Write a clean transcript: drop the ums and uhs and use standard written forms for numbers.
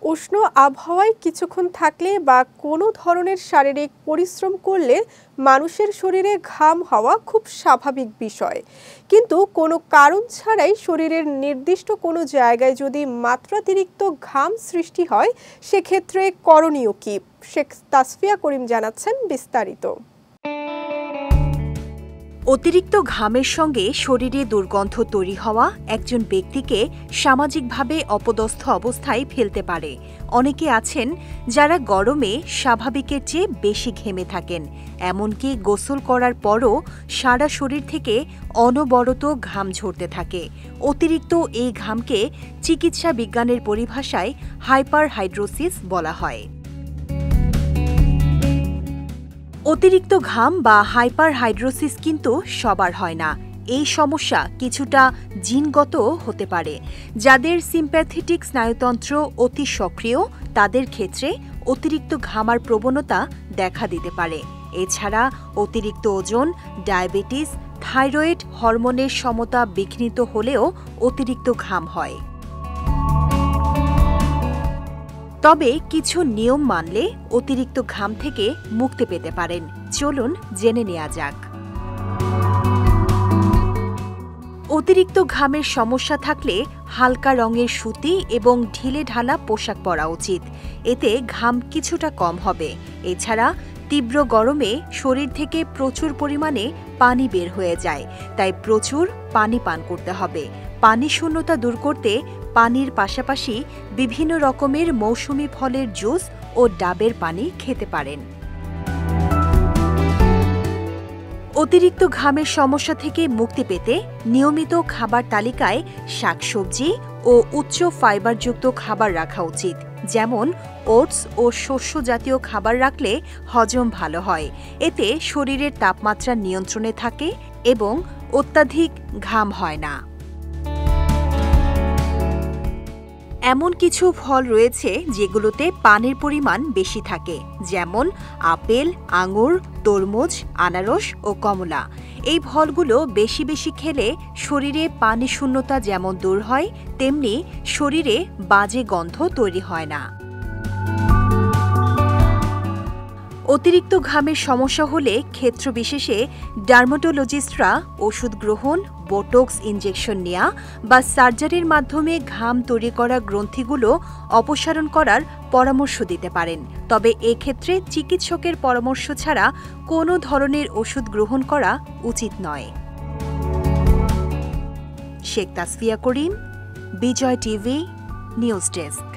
উষ্ণ আবহাওয়ায় কিছুক্ষণ থাকলে বা কোনো ধরনের শারীরিক পরিশ্রম করলে মানুষের শরীরে ঘাম হওয়া খুব স্বাভাবিক বিষয়। কিন্তু কোনো কারণ ছাড়াই শরীরের নির্দিষ্ট কোনো জায়গায় যদি মাত্রাতিরিক্ত ঘাম সৃষ্টি হয়, সেক্ষেত্রে করণীয় কি? শেখ তাসফিয়া করিম জানাচ্ছেন বিস্তারিত। অতিরিক্ত ঘামের সঙ্গে শরীরে দুর্গন্ধ তৈরি হওয়া একজন ব্যক্তিকে সামাজিকভাবে অপদস্থ অবস্থায় ফেলতে পারে। অনেকে আছেন যারা গরমে স্বাভাবিকের চেয়ে বেশি ঘেমে থাকেন, এমনকি গোসল করার পরও সারা শরীর থেকে অনবরত ঘাম ঝরতে থাকে। অতিরিক্ত এই ঘামকে চিকিৎসা বিজ্ঞানের পরিভাষায় হাইপারহাইড্রোসিস বলা হয়। অতিরিক্ত ঘাম বা হাইপারহাইড্রোসিস কিন্তু সবার হয় না। এই সমস্যা কিছুটা জিনগত হতে পারে। যাদের সিম্প্যাথেটিক স্নায়ুতন্ত্র অতি সক্রিয়, তাদের ক্ষেত্রে অতিরিক্ত ঘামার প্রবণতা দেখা দিতে পারে। এছাড়া অতিরিক্ত ওজন, ডায়াবেটিস, থাইরয়েড হরমোনের সমতা বিঘ্নিত হলেও অতিরিক্ত ঘাম হয়। তবে কিছু নিয়ম মানলে অতিরিক্ত ঘাম থেকে মুক্তি পেতে পারেন। চলুন জেনে নেওয়া যাক। অতিরিক্ত ঘামের সমস্যা থাকলে হালকা রঙের সুতি এবং ঢিলে ঢালা পোশাক পরা উচিত। এতে ঘাম কিছুটা কম হবে। এছাড়া তীব্র গরমে শরীর থেকে প্রচুর পরিমাণে পানি বের হয়ে যায়, তাই প্রচুর পানি পান করতে হবে। পানি শূন্যতা দূর করতে পানির পাশাপাশি বিভিন্ন রকমের মৌসুমি ফলের জুস ও ডাবের পানি খেতে পারেন। অতিরিক্ত ঘামের সমস্যা থেকে মুক্তি পেতে নিয়মিত খাবার তালিকায় শাকসবজি ও উচ্চ ফাইবারযুক্ত খাবার রাখা উচিত। যেমন ওটস ও শস্য জাতীয় খাবার রাখলে হজম ভালো হয়। এতে শরীরের তাপমাত্রা নিয়ন্ত্রণে থাকে এবং অত্যাধিক ঘাম হয় না। এমন কিছু ফল রয়েছে যেগুলোতে পানির পরিমাণ বেশি থাকে, যেমন আপেল, আঙুর, তরমুজ, আনারস ও কমলা। এই ফলগুলো বেশি বেশি খেলে শরীরে পানি শূন্যতা যেমন দূর হয়, তেমনি শরীরে বাজে গন্ধ তৈরি হয় না। অতিরিক্ত ঘামের সমস্যা হলে ক্ষেত্রবিশেষে ডার্মাটোলজিস্টরা ওষুধ গ্রহণ, বোটক্স ইনজেকশন নেওয়া বা সার্জারির মাধ্যমে ঘাম তৈরি করা গ্রন্থিগুলো অপসারণ করার পরামর্শ দিতে পারেন। তবে এক্ষেত্রে চিকিৎসকের পরামর্শ ছাড়া কোনো ধরনের ওষুধ গ্রহণ করা উচিত নয়। শেখ তাসফিয়া করিম, বিজয় টিভি, নিউজ ডেস্ক।